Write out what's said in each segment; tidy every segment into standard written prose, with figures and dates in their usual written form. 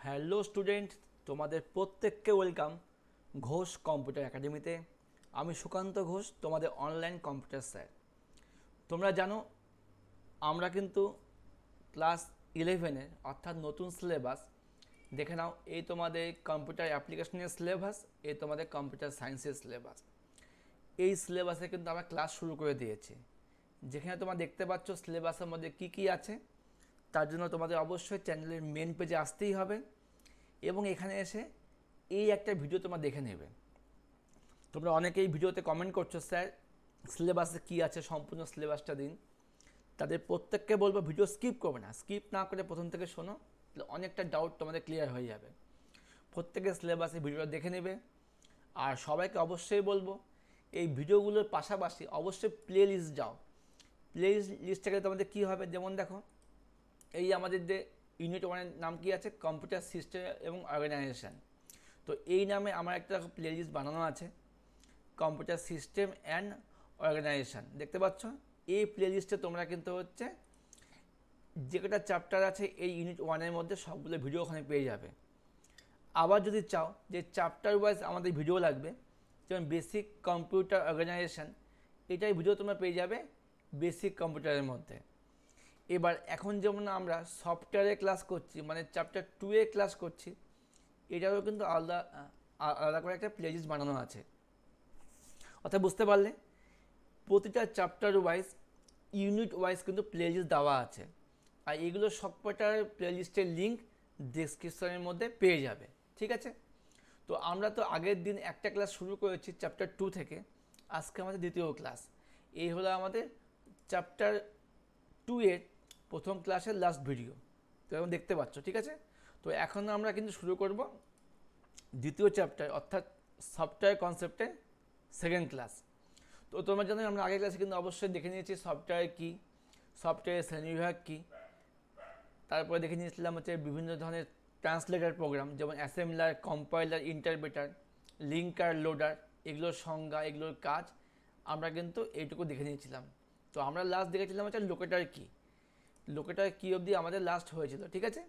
Hello student, তোমাদের প্রত্যেককে welcome Ghosh computer একাডেমিতে। আমি সুকান্ত ঘোষ, তোমাদের অনলাইন কম্পিউটার স্যার। তোমরা জানো আমরা কিন্তু ক্লাস 11-এর অর্থাৎ নতুন সিলেবাস দেখে নাও। এই তোমাদের কম্পিউটার অ্যাপ্লিকেশনের সিলেবাস, এই তোমাদের কম্পিউটার সায়েন্সের সিলেবাস। এই সিলেবাসে কিন্তু আমরা ক্লাস শুরু করে দিয়েছি। যেখানে তোমরা দেখতে পাচ্ছ সিলেবাসের মধ্যে কি কি আছে, তার জন্য তোমাদের অবশ্যই চ্যানেলের মেন পেজে আসতেই হবে এবং এখানে এসে এই একটা ভিডিও তোমরা দেখে নেবে। তোমরা অনেকেই ভিডিওতে কমেন্ট করছো, স্যার সিলেবাসে কী আছে সম্পূর্ণ সিলেবাসটা দিন। তাদের প্রত্যেককে বলবো ভিডিও স্কিপ করবে না, স্কিপ না করে প্রথম থেকে শোনো, তাহলে অনেকটা ডাউট তোমাদের ক্লিয়ার হয়ে যাবে। প্রত্যেকের সিলেবাসে ভিডিওটা দেখে নেবে। আর সবাইকে অবশ্যই বলবো এই ভিডিওগুলোর পাশাপাশি অবশ্যই প্লে লিস্ট যাও। প্লে লিস্টে গেলে তোমাদের কী হবে, যেমন দেখো এই আমাদের যে ইউনিট ওয়ানের নাম কি আছে, কম্পিউটার সিস্টেম এবং অর্গানাইজেশন। তো এই নামে আমার একটা প্লে লিস্ট বানানো আছে, কম্পিউটার সিস্টেম অ্যান্ড অর্গানাইজেশন। দেখতে পাচ্ছ এই প্লে লিস্টে তোমরা কিন্তু হচ্ছে যে কটা চ্যাপ্টার আছে এই ইউনিট ওয়ানের মধ্যে সবগুলো ভিডিও ওখানে পেয়ে যাবে। আবার যদি চাও যে চ্যাপ্টার ওয়াইজ আমাদের ভিডিও লাগবে, যেমন বেসিক কম্পিউটার অর্গানাইজেশন, এটাই ভিডিও তোমরা পেয়ে যাবে বেসিক কম্পিউটারের মধ্যে। এবার এখন যেমন আমরা সফটওয়্যারে ক্লাস করছি, মানে চ্যাপ্টার 2 ক্লাস করছি, এটারও কিন্তু আলাদা আলাদা করে একটা প্লে লিস্ট বানানো আছে। অর্থাৎ বুঝতে পারলে প্রতিটা চ্যাপ্টার ওয়াইজ ইউনিট ওয়াইজ কিন্তু প্লে লিস্ট দেওয়া আছে। আর এগুলো সবকটার প্লে লিস্টের লিঙ্ক ডেসক্রিপশনের মধ্যে পেয়ে যাবে। ঠিক আছে, তো আমরা তো আগের দিন একটা ক্লাস শুরু করেছি চ্যাপ্টার 2 থেকে, আজকে আমাদের দ্বিতীয় ক্লাস। এই হলো আমাদের চ্যাপ্টার 2 প্রথম ক্লাসের লাস্ট ভিডিও, তো এখন দেখতে পাচ্ছ। ঠিক আছে, তো এখন আমরা কিন্তু শুরু করব দ্বিতীয় চ্যাপ্টার অর্থাৎ সফটওয়্যার কনসেপ্টের সেকেন্ড ক্লাস। তো তোমরা জানো আমরা আগের ক্লাসে কিন্তু অবশ্যই দেখে নিয়েছি সফটওয়্যার কী, সফটওয়্যার শ্রেণীবিভাগ কী, তারপরে দেখে নিয়েছিলাম হচ্ছে বিভিন্ন ধরনের ট্রান্সলেটার প্রোগ্রাম, যেমন assembler, compiler, interpreter, linker, loader, এগুলোর সংজ্ঞা, এগুলোর কাজ আমরা কিন্তু এইটুকু দেখে নিয়েছিলাম। তো আমরা লাস্ট দেখেছিলাম হচ্ছে লোকেটার কী, লোকেটার কী অবধি আমাদের লাস্ট হয়েছিল। ঠিক আছে,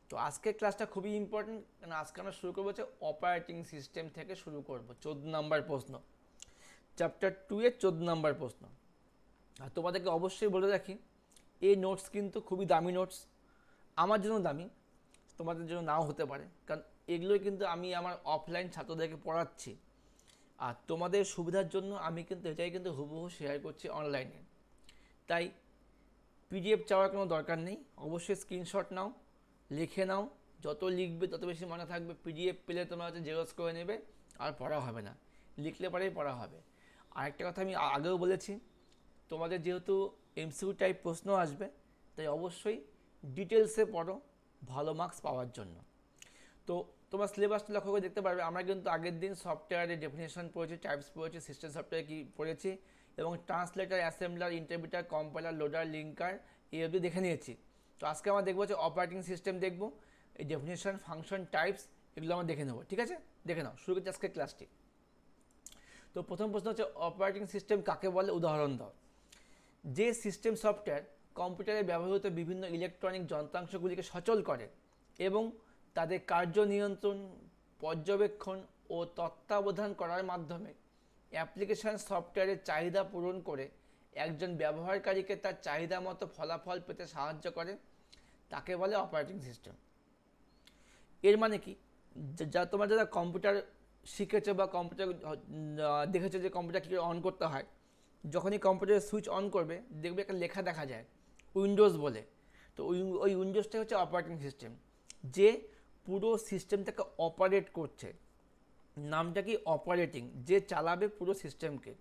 তো আজকের ক্লাসটা খুবই ইম্পর্টেন্ট, কারণ আজকে আমরা শুরু করবো হচ্ছে অপারেটিং সিস্টেম থেকে শুরু করব। 14 নম্বর প্রশ্ন, চ্যাপ্টার 2 14 নম্বর প্রশ্ন। আর তোমাদেরকে অবশ্যই বলে রাখি এই নোটস কিন্তু খুবই দামি নোটস, আমার জন্য দামি, তোমাদের জন্য নাও হতে পারে, কারণ এগুলোই কিন্তু আমি আমার অফলাইন ছাত্রদেরকে পড়াচ্ছি। আর তোমাদের সুবিধার জন্য আমি কিন্তু এটাই কিন্তু হুবহু শেয়ার করছি অনলাইনে। তাই পিডিএফ চাওয়ার কোনো দরকার নেই, অবশ্যই স্ক্রিনশট নাও, লিখে নাও, যত লিখবে তত বেশি মনে থাকবে। পিডিএফ পেলে তোমরা হচ্ছে জেরক্স করে নেবে, আর পড়া হবে না, লিখলে পরেই পড়া হবে। আরেকটা কথা আমি আগেও বলেছি, তোমাদের যেহেতু এমসিকিউ টাইপ প্রশ্ন আসবে, তাই অবশ্যই ডিটেলসে পড়ো ভালো মার্কস পাওয়ার জন্য। তো তোমার সিলেবাসটা লক্ষ্য করে দেখতে পারবে আমরা কিন্তু আগের দিন সফটওয়্যারের ডেফিনেশন পড়েছি, টাইপস পড়েছি, সিস্টেম সফটওয়্যার কি পড়েছি, এবং translator, assembler, interpreter, compiler, loader, linker এই অবধি দেখে নিয়েছি। তো আজকে আমরা দেখবো হচ্ছে অপারেটিং সিস্টেম দেখবো, এই ডেফিনেশন, ফাংশন, টাইপস এগুলো আমরা দেখে নেবো। ঠিক আছে, দেখে নাও, শুরু করছি আজকের ক্লাসটি। তো প্রথম প্রশ্ন হচ্ছে অপারেটিং সিস্টেম কাকে বলে, উদাহরণ দাও। যে সিস্টেম সফটওয়্যার কম্পিউটারে ব্যবহৃত বিভিন্ন ইলেকট্রনিক যন্ত্রাংশগুলিকে সচল করে এবং তাদের কার্য নিয়ন্ত্রণ, পর্যবেক্ষণ ও তত্ত্বাবধান করার মাধ্যমে অ্যাপ্লিকেশন সফটওয়্যারের চাহিদা পূরণ করে একজন ব্যবহারকারীকে তার চাহিদা মতো ফলাফল পেতে সাহায্য করে, তাকে বলে অপারেটিং সিস্টেম। এর মানে কি, যা তোমরা যারা কম্পিউটার শিখেছো বা কম্পিউটার দেখেছো যে কম্পিউটার কী অন করতে হয়, যখনই কম্পিউটারের সুইচ অন করবে দেখবে একটা লেখা দেখা যায় উইন্ডোজ বলে। তো ওই উইন্ডোজটাই হচ্ছে অপারেটিং সিস্টেম, যে পুরো সিস্টেমটাকে অপারেট করছে। নামটা কি, অপারেটিং, যে চালাবে পুরো সিস্টেমকে।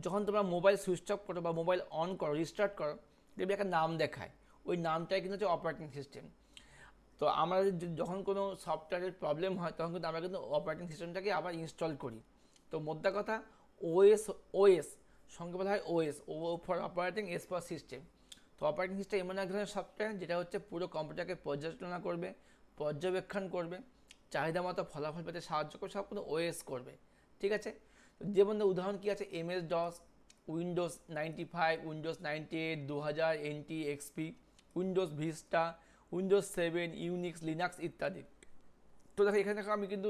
যখন তোমরা মোবাইল সুইচ অফ করো বা মোবাইল অন করো, রিস্টার্ট করো, দেখবে একটা নাম দেখায়, ওই নামটাই কিন্তু হচ্ছে অপারেটিং সিস্টেম। তো আমরা যখন কোনো সফটওয়্যারের প্রবলেম হয় তখন কিন্তু আমরা কিন্তু অপারেটিং সিস্টেমটাকে আবার ইনস্টল করি। তো মোদ্দা কথা, ওএস ওএস সঙ্গে বলা হয় OS, O for operating, S for system. তো অপারেটিং সিস্টেম এমন এক ধরনের সফটওয়্যার যেটা হচ্ছে পুরো কম্পিউটারকে পর্যালোচনা করবে, পর্যবেক্ষণ করবে, চাহিদা মতো ফলাফল পেতে সাহায্য করে, সব কিন্তু ওএস করবে। ঠিক আছে, তো যেমন উদাহরণ কী আছে, MS DOS, Windows 95, Windows 98, 2000, NT, XP, Windows Vista, Windows 7, Unix, Linux ইত্যাদি। তো দেখো এখানে দেখো আমি কিন্তু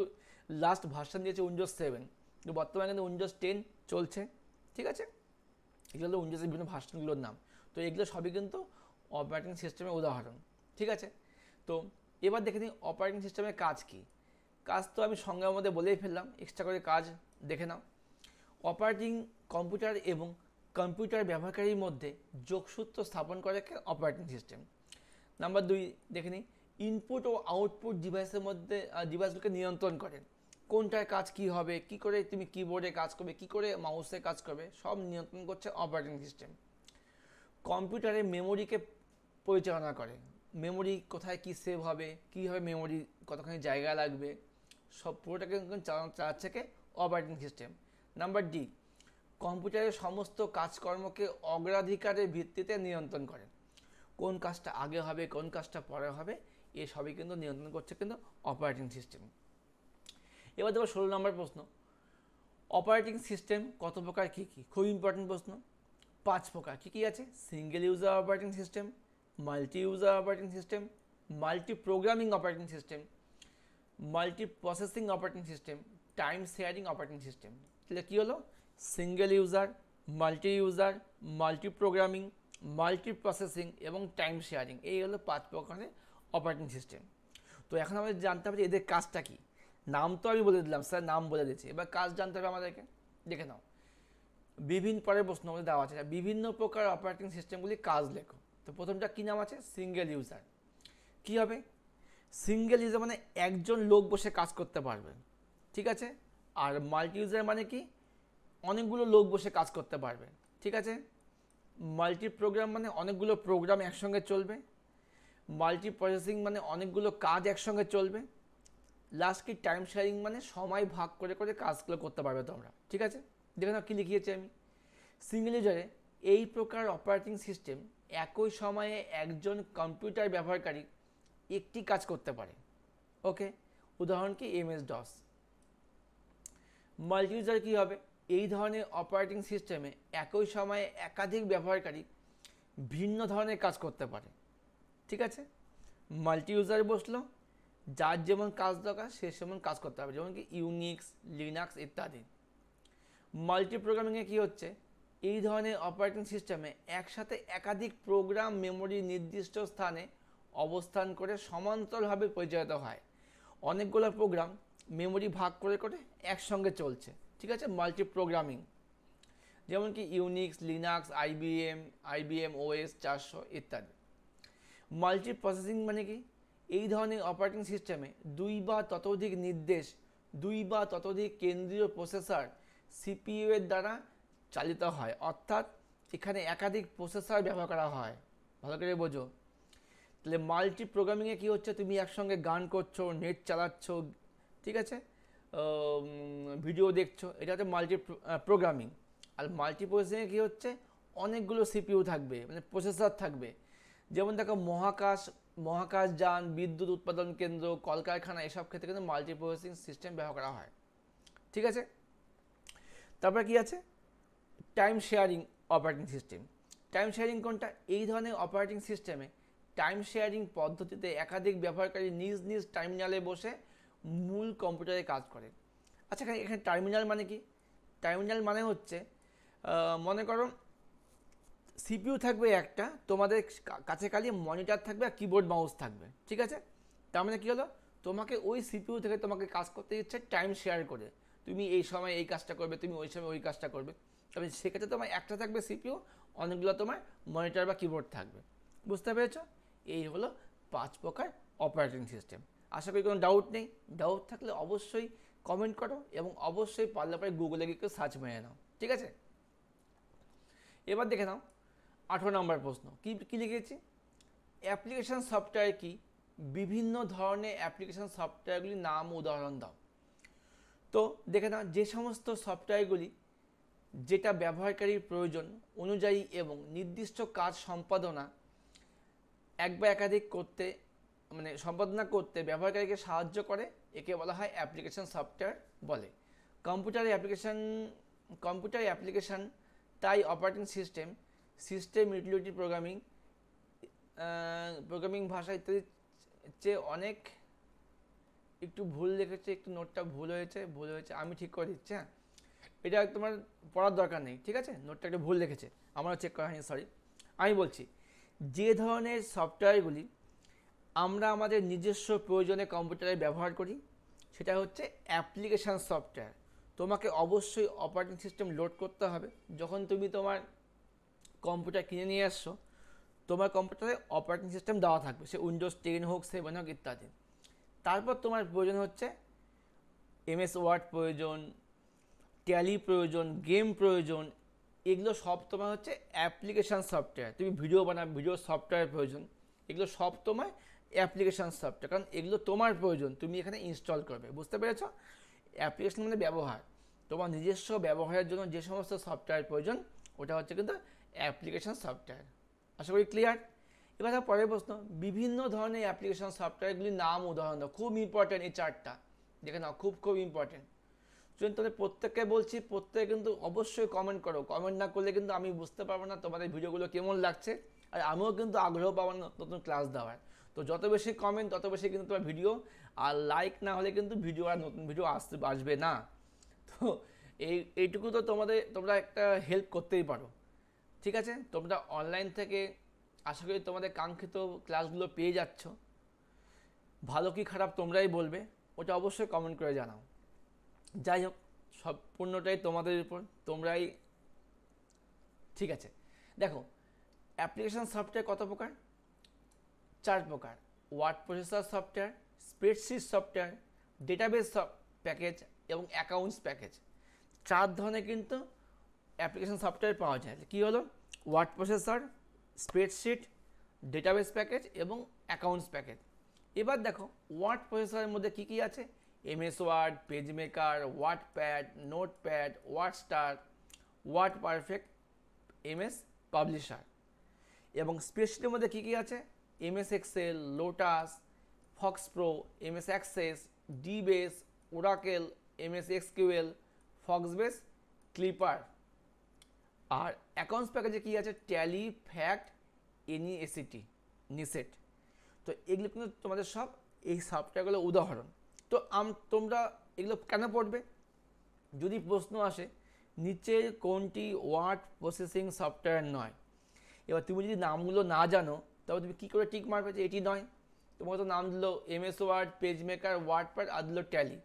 লাস্ট ভার্সন দিয়েছি উইন্ডোজ 7, কিন্তু বর্তমানে কিন্তু উইন্ডোজ 10 চলছে। ঠিক আছে, এগুলো হলো উইন্ডোজের বিভিন্ন ভার্সনগুলোর নাম। তো এগুলো সবই কিন্তু অপারেটিং সিস্টেমের উদাহরণ। ঠিক আছে, তো এবার দেখে নিই অপারেটিং সিস্টেমের কাজ কী। কাজ তো আমি সংজ্ঞার মধ্যে বলেই ফেললাম, এক্সট্রা করে কাজ দেখে নাও। অপারেটিং কম্পিউটার এবং কম্পিউটার ব্যবহারকারীর মধ্যে যোগসূত্র স্থাপন করে অপারেটিং সিস্টেম। নাম্বার 2 দেখে নিই ইনপুট ও আউটপুট ডিভাইসের মধ্যে ডিভাইসগুলোকে নিয়ন্ত্রণ করে। কোনটার কাজ কি হবে, কি করে তুমি কিবোর্ডে কাজ করবে, কি করে মাউসে কাজ করবে, সব নিয়ন্ত্রণ করছে অপারেটিং সিস্টেম। কম্পিউটারে মেমোরিকে পরিচালনা করে, মেমোরি কোথায় কি সেভ হবে, কীভাবে মেমোরি কতখানি জায়গা লাগবে, সব পুরোটাকে চালাচ্ছে কে অপারেটিং সিস্টেম। নাম্বার ডি কম্পিউটারের সমস্ত কাজকর্মকে অগ্রাধিকারের ভিত্তিতে নিয়ন্ত্রণ করে। কোন কাজটা আগে হবে, কোন কাজটা পরে হবে, এ সবই কিন্তু নিয়ন্ত্রণ করছে কিন্তু অপারেটিং সিস্টেম। এবার দেবো 16 নম্বর প্রশ্ন, অপারেটিং সিস্টেম কত প্রকার কী কী? খুব ইম্পর্টেন্ট প্রশ্ন। 5 প্রকার। কী কী আছে? Single user operating system, multi user operating system, multi programming operating system, multi processing operating system, time sharing operating system. তাহলে কী হলো? Single user, multi user, multi programming, multi processing এবং টাইম শেয়ারিং, এই হলো 5 প্রকারের অপারেটিং সিস্টেম। তো এখন আমাদের জানতে হবে এদের কাজটা কী। নাম তো আমি বলে দিলাম, স্যার নাম বলে দিচ্ছি, এবার কাজ জানতে হবে আমাদেরকে। দেখে নাও, বিভিন্ন পরের প্রশ্ন আমাদের দেওয়া আছে, বিভিন্ন প্রকার অপারেটিং সিস্টেমগুলি কাজ লেখো। তো প্রথমটা কী নাম আছে? Single user. কী হবে? সিঙ্গেল ইউজার মানে একজন লোক বসে কাজ করতে পারবে। ঠিক আছে, আর মাল্টি ইউজার মানে কি? অনেকগুলো লোক বসে কাজ করতে পারবে। ঠিক আছে, মাল্টি প্রোগ্রাম মানে অনেকগুলো প্রোগ্রাম একসঙ্গে চলবে। মাল্টি প্রসেসিং মানে অনেকগুলো কাজ একসঙ্গে চলবে। লাস্ট কি টাইম শেয়ারিং মানে সময় ভাগ করে করে কাজগুলো করতে পারবে তোমরা। ঠিক আছে, দেখে নাও কী লিখিয়েছি আমি। সিঙ্গেল ইউজারে এই প্রকার অপারেটিং সিস্টেম একই সময়ে একজন কম্পিউটার ব্যবহারকারী একটি কাজ করতে পারে। ওকে, উদাহরণ কি? MS-DOS। মাল্টি ইউজার কী হবে? এই ধরনের অপারেটিং সিস্টেমে একই সময়ে একাধিক ব্যবহারকারী ভিন্ন ধরনের কাজ করতে পারে। ঠিক আছে, মাল্টি ইউজার বসলো, যার যেমন কাজ দরকার সে সেমন কাজ করতে পারবে, যেমন কি ইউনিক্স, লিনাক্স ইত্যাদি। মাল্টি প্রোগ্রামিংয়ে কী হচ্ছে? এই ধরনের অপারেটিং সিস্টেমে একসাথে একাধিক প্রোগ্রাম মেমোরি নির্দিষ্ট স্থানে অবস্থান করে সমান্তরালভাবে পরিচালিত হয়। অনেকগুলো প্রোগ্রাম মেমোরি ভাগ করে করে একসঙ্গে চলছে। ঠিক আছে, মাল্টি প্রোগ্রামিং, যেমন কি ইউনিক্স, লিনাক্স, IBM OS 400 ইত্যাদি। মাল্টি প্রসেসিং মানে কি? এই ধরনের অপারেটিং সিস্টেমে 2 বা ততোধিক নির্দেশ, 2 বা ততোধিক কেন্দ্রীয় প্রসেসর CPU এর দ্বারা চালিত হয়, অর্থাৎ এখানে একাধিক প্রসেসর ব্যবহার করা হয়। ভালো করে বোঝো। তাহলে মাল্টি প্রোগ্রামিংয়ে কী হচ্ছে? তুমি একসঙ্গে গান করছো, নেট চালাচ্ছ, ঠিক আছে, ভিডিও দেখছো, এটা হচ্ছে মাল্টি প্রোগ্রামিং। আর মাল্টি প্রসেসিংয়ে কী হচ্ছে? অনেকগুলো CPU থাকবে, মানে প্রসেসর থাকবে। যেমন দেখো মহাকাশযান, বিদ্যুৎ উৎপাদন কেন্দ্র, কলকারখানা, এসব ক্ষেত্রে কিন্তু মাল্টি প্রসেসিং সিস্টেম ব্যবহার করা হয়। ঠিক আছে, তারপরে কি আছে? Time sharing operating system. Time sharing কোনটা? এই ধরনের অপারেটিং সিস্টেমে টাইম শেয়ারিং পদ্ধতিতে একাধিক ব্যবহারকারী নিজ নিজ টার্মিনালে বসে মূল কম্পিউটারে কাজ করে। আচ্ছা, এখানে টার্মিনাল মানে কি? টার্মিনাল মানে হচ্ছে, মনে করো CPU থাকবে একটা, তোমাদের কাছে খালি মনিটর থাকবে আর কিবোর্ড মাউস থাকবে। ঠিক আছে, তার মানে কী হলো? তোমাকে ওই CPU থেকে তোমাকে কাজ করতে ইচ্ছে টাইম শেয়ার করে, তুমি এই সময় এই কাজটা করবে, তুমি ওই সময় ওই কাজটা করবে। তবে সেক্ষেত্রে তোমার একটা থাকবে CPU, অনেকগুলো তোমার মনিটর বা কিবোর্ড থাকবে। বুঝতে পেরেছো? এই হলো 5 প্রকার অপারেটিং সিস্টেম। আশা করি কোনো ডাউট নেই। ডাউট থাকলে অবশ্যই কমেন্ট করো এবং অবশ্যই পারলে পরে গুগলে গিয়ে সার্চ মেরে নাও। ঠিক আছে, এবার দেখে নাও 18 নম্বর প্রশ্ন। কি লিখেছি? অ্যাপ্লিকেশন সফটওয়্যার কি? বিভিন্ন ধরনের অ্যাপ্লিকেশন সফটওয়্যারগুলির নাম উদাহরণ দাও। তো দেখে নাও, যে সমস্ত সফটওয়্যারগুলি যেটা ব্যবহারকারীর প্রয়োজন অনুযায়ী এবং নির্দিষ্ট কাজ সম্পাদনা এক বা একাধিক করতে, মানে সম্পাদনা করতে ব্যবহারকারীকে সাহায্য করে, একে বলা হয় অ্যাপ্লিকেশন সফটওয়্যার বলে। কম্পিউটার অ্যাপ্লিকেশন তাই অপারেটিং সিস্টেম ইউটিলিটি প্রোগ্রামিং ভাষা ইত্যাদির চেয়ে অনেক একটু ভুল লিখেছে, একটু নোটটা ভুল হয়েছে, আমি ঠিক করে দিচ্ছি। হ্যাঁ, এটা তোমার পড়ার দরকার নেই, ঠিক আছে? নোটটা একটু ভুল লিখেছে, আমারও চেক করা হয়নি, সরি। আমি বলছি যে ধরনের সফটওয়্যারগুলি আমরা আমাদের নিজস্ব প্রয়োজনে কম্পিউটারে ব্যবহার করি সেটা হচ্ছে অ্যাপ্লিকেশান সফটওয়্যার। তোমাকে অবশ্যই অপারেটিং সিস্টেম লোড করতে হবে। যখন তুমি তোমার কম্পিউটার কিনে নিয়ে আসছো, তোমার কম্পিউটারে অপারেটিং সিস্টেম দেওয়া থাকবে, সে উইন্ডোজ 10 হোক, 7 হোক ইত্যাদি। তারপর তোমার প্রয়োজন হচ্ছে এমএস ওয়ার্ড প্রয়োজন, ট্যালি প্রয়োজন, গেম প্রয়োজন, এগুলো সব তোমার হচ্ছে অ্যাপ্লিকেশান সফটওয়্যার। তুমি ভিডিও বানাবে, ভিডিও সফটওয়্যার প্রয়োজন, এগুলো সব তোমার অ্যাপ্লিকেশান সফটওয়্যার, কারণ এগুলো তোমার প্রয়োজন, তুমি এখানে ইনস্টল করবে। বুঝতে পেরেছ? অ্যাপ্লিকেশন মানে ব্যবহার, তোমার নিজস্ব ব্যবহারের জন্য যে সমস্ত সফটওয়্যার প্রয়োজন ওটা হচ্ছে কিন্তু অ্যাপ্লিকেশান সফটওয়্যার। আশা করি ক্লিয়ার। এবার পরের প্রশ্ন, বিভিন্ন ধরনের অ্যাপ্লিকেশন সফটওয়্যারগুলির নাম উদাহরণ দাও। খুব ইম্পর্টেন্ট এই চারটা, দেখে নাও, খুব খুব ইম্পর্টেন্ট। স্টুডেন্ট, তোমাদের প্রত্যেককে বলছি, প্রত্যেকে কিন্তু অবশ্যই কমেন্ট করো। কমেন্ট না করলে কিন্তু আমি বুঝতে পারবো না তোমাদের ভিডিওগুলো কেমন লাগছে, আর আমিও কিন্তু আগ্রহ পাবো না নতুন ক্লাস দেওয়ার। তো যত বেশি কমেন্ট তত বেশি কিন্তু তোমার ভিডিও, আর লাইক না হলে কিন্তু ভিডিও আর নতুন ভিডিও আসবে না। তো এইটুকু তো তোমরা একটা হেল্প করতেই পারো, ঠিক আছে? তোমরা অনলাইন থেকে আশা করি তোমাদের কাঙ্ক্ষিত ক্লাসগুলো পেয়ে যাচ্ছ। ভালো কি খারাপ তোমরাই বলবে, ওটা অবশ্যই কমেন্ট করে জানাও। যাই হোক, সম্পূর্ণটাই তোমাদের উপর, তোমরাই। ঠিক আছে, দেখো অ্যাপ্লিকেশন সফটওয়্যার কত প্রকার? 4 প্রকার। Word processor software, spreadsheet software, database package এবং অ্যাকাউন্টস প্যাকেজ। 4 ধরনের কিন্তু অ্যাপ্লিকেশন সফটওয়্যার পাওয়া যায়। কী হলো? Word processor, spreadsheet, database package এবং অ্যাকাউন্টস প্যাকেজ। এবার দেখো ওয়ার্ড প্রসেসরের মধ্যে কী কী আছে? MS Word, PageMaker, WordPad, Notepad, WordStar, WordPerfect, MS Publisher. এবং স্প্রেডশিটের মধ্যে কী কী আছে? MS Excel, Lotus, FoxPro, MS Access, dBase, Oracle, MS SQL, FoxBase, Clipper. আর অ্যাকাউন্টস প্যাকেজে কী আছে? ট্যালি, ফ্যাক্ট, এনইএসিটি, নিসেট। তো এগুলো কিন্তু তোমাদের সব এই সফটওয়্যারগুলো উদাহরণ। তো তোমরা এগুলো কেন পড়বে? যদি প্রশ্ন আসে নিচের কোনটি ওয়ার্ড প্রসেসিং সফটওয়্যার নয়, এবার তুমি যদি নামগুলো না জানো তবে তুমি কী করে টিক মারবে যে এটি নয়? তোমাকে তো নাম দিল MS Word, PageMaker, WordPad, আর দিল ট্যালি।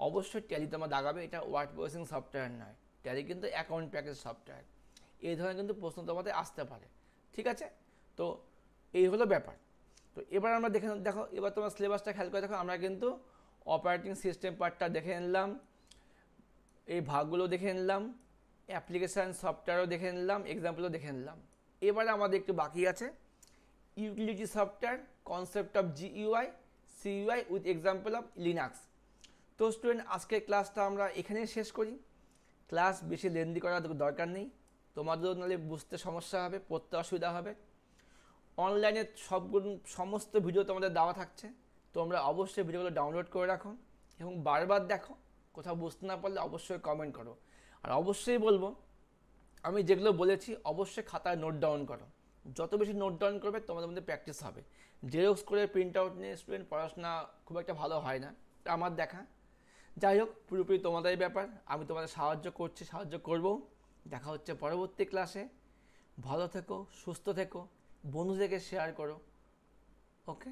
অবশ্যই ট্যালি তোমার দাগাবে, এটা ওয়ার্ড প্রসেসিং সফটওয়্যার নয়। ট্যালি কিন্তু অ্যাকাউন্ট প্যাকেজ সফটওয়্যার। এই ধরনের কিন্তু প্রশ্ন তোমাদের আসতে পারে, ঠিক আছে? তো এই হলো ব্যাপার। তো এবার আমরা দেখো এবার তোমার সিলেবাসটা খেয়াল করে দেখো, আমরা কিন্তু অপারেটিং সিস্টেম পার্টটা দেখে নিলাম, এই ভাগগুলো দেখে নিলাম, অ্যাপ্লিকেশান সফটওয়্যারও দেখে নিলাম, এক্সাম্পলও দেখে নিলাম। এবারে আমাদের একটু বাকি আছে utility software, concept of GUI, সিইউআই with example of Linux. তো স্টুডেন্ট, আজকের ক্লাসটা আমরা এখানেই শেষ করি। ক্লাস বেশি লেন্দি করার দরকার নেই, তোমাদেরও নাহলে বুঝতে সমস্যা হবে, পড়তে অসুবিধা হবে। অনলাইনে সমস্ত ভিডিও তোমাদের দেওয়া থাকছে, তোমরা অবশ্যই ভিডিওগুলো ডাউনলোড করে রাখো এবং বারবার দেখো। কোথাও বুঝতে না পারলে অবশ্যই কমেন্ট করো। আর অবশ্যই বলবো, আমি যেগুলো বলেছি অবশ্যই খাতায় নোট ডাউন করো। যত বেশি নোট ডাউন করবে তোমাদের মধ্যে প্র্যাকটিস হবে। জেরক্স করে প্রিন্ট আউট নিয়ে স্টুডেন্ট পড়াশোনা খুব একটা ভালো হয় না, আমার দেখা। যাই হোক, পুরোপুরি তোমাদের ব্যাপার, আমি তোমাদের সাহায্য করছি, সাহায্য করব। দেখা হচ্ছে পরবর্তী ক্লাসে। ভালো থেকো, সুস্থ থেকো, বন্ধুদেরকে শেয়ার করো। ওকে।